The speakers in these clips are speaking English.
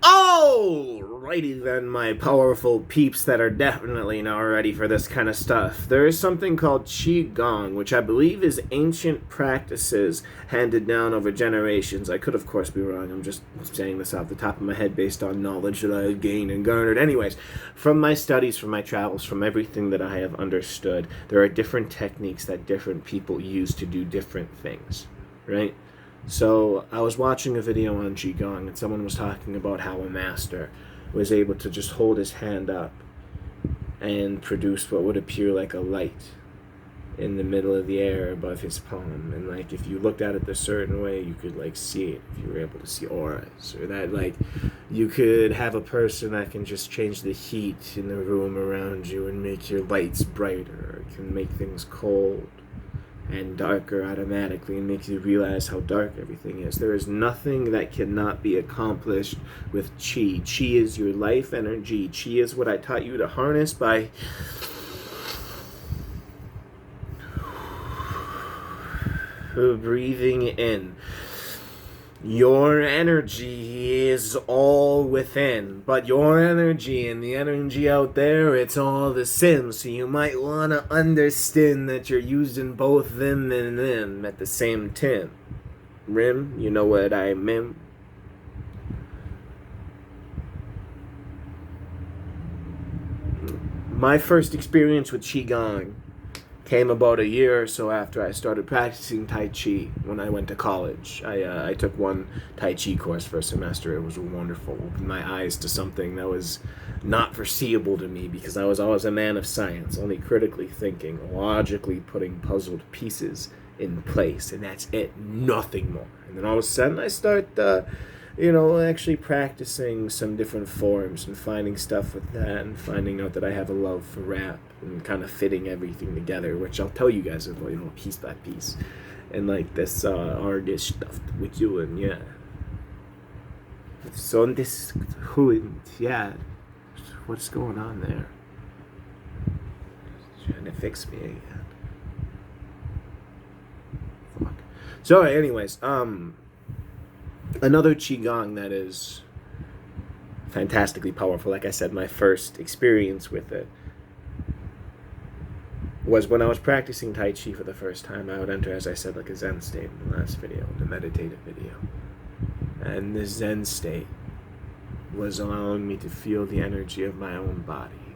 Alrighty then, my powerful peeps that are definitely now ready for this kind of stuff. There is something called Gong, which I believe is ancient practices handed down over generations. I could, of course, be wrong. I'm just saying this off the top of my head based on knowledge that I have gained and garnered. Anyways, from my studies, from my travels, from everything that I have understood, there are different techniques that different people use to do different things, right? So I was watching a video on Qigong, and someone was talking about how a master was able to just hold his hand up and produce what would appear like a light in the middle of the air above his palm. And like if you looked at it a certain way, you could like see it. If you were able to see auras, or that like you could have a person that can just change the heat in the room around you and make your lights brighter, or can make things cold and darker automatically and makes you realize how dark everything is. There is nothing that cannot be accomplished with Qi. Qi is your life energy. Qi is what I taught you to harness by breathing in. Your energy is all within, but your energy and the energy out there, it's all the same. So you might want to understand that you're using both them and them at the same time. Rim, you know what I mean? My first experience with Qigong came about a year or so after I started practicing Tai Chi when I went to college. I took one Tai Chi course for a semester. It was wonderful. Opened my eyes to something that was not foreseeable to me because I was always a man of science, only critically thinking, logically putting puzzled pieces in place, and that's it, nothing more. And then all of a sudden I start actually practicing some different forms and finding stuff with that and finding out that I have a love for rap and kind of fitting everything together, which I'll tell you guys about, piece by piece. And like this artist stuff we're doing, yeah. So this, yeah, what's going on there? Trying to fix me again. Fuck. So anyways, another Qigong that is fantastically powerful, like I said, my first experience with it was when I was practicing Tai Chi for the first time. I would enter, as I said, like a Zen state in the last video, the meditative video. And the Zen state was allowing me to feel the energy of my own body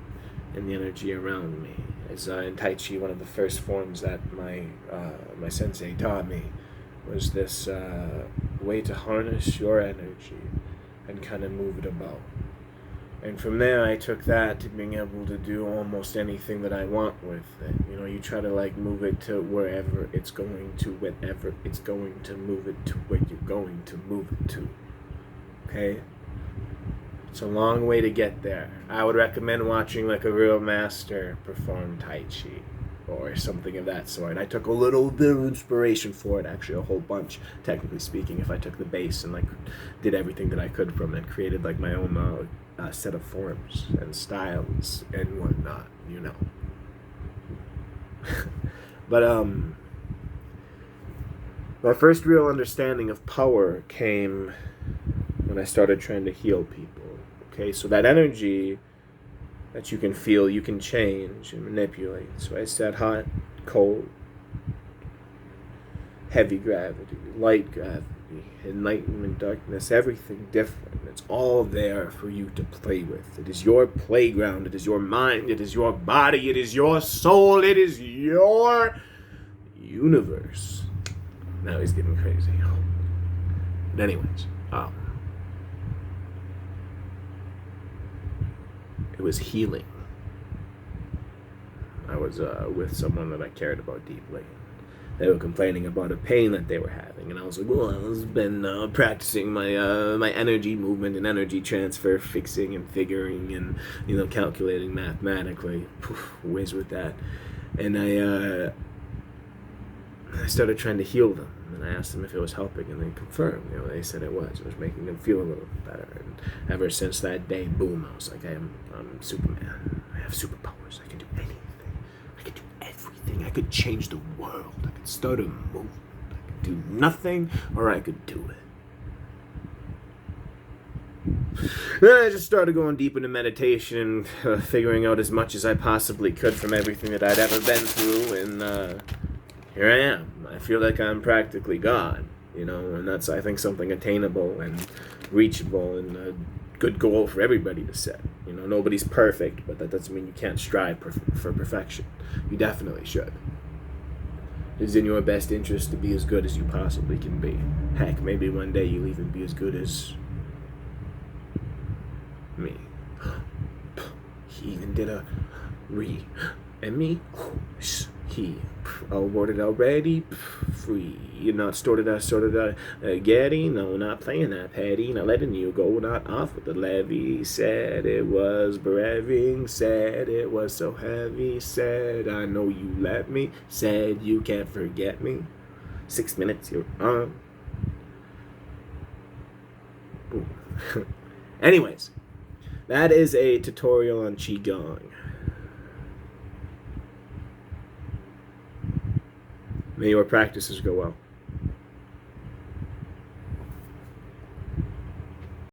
and the energy around me. As in Tai Chi, one of the first forms that my sensei taught me was this way to harness your energy and kind of move it about. And from there I took that to being able to do almost anything that I want with it. You try to like move it to wherever it's going to, whenever it's going to, move it to where you're going to move it to. Okay? It's a long way to get there. I would recommend watching like a real master perform Tai Chi or something of that sort. I took a little bit of inspiration for it, actually a whole bunch, technically speaking, if I took the base and like did everything that I could from it, created like my own set of forms and styles and whatnot, But my first real understanding of power came when I started trying to heal people. Okay, so that energy that you can feel, you can change and manipulate. So I said hot, cold, heavy gravity, light gravity, enlightenment, darkness, everything different. It's all there for you to play with. It is your playground. It is your mind. It is your body. It is your soul. It is your universe. Now he's getting crazy. But anyways, it was healing. I was with someone that I cared about deeply. They were complaining about a pain that they were having, and I was like, well, I've been practicing my energy movement and energy transfer, fixing and figuring and calculating mathematically. Whiz with that. And I started trying to heal them, and I asked them if it was helping, and they confirmed. They said it was. It was making them feel a little bit better. And ever since that day, boom, I was like, I'm Superman. I have superpowers. I can do anything. I can do everything. I could change the world. I could start a movement. I could do nothing, or I could do it. Then I just started going deep into meditation, figuring out as much as I possibly could from everything that I'd ever been through, and here I am. I feel like I'm practically God, and that's, I think, something attainable and reachable and a good goal for everybody to set. Nobody's perfect, but that doesn't mean you can't strive for perfection. You definitely should. It's in your best interest to be as good as you possibly can be. Heck, maybe one day you'll even be as good as me. He even did a and me. He awarded already. Free. You're not sorted Getty. No, not playing that petty. Not letting you go. Not off with the levy. Said it was breving. Said it was so heavy. Said I know you let me. Said you can't forget me. 6 minutes. You're on. Anyways, that is a tutorial on Qigong. May your practices go well.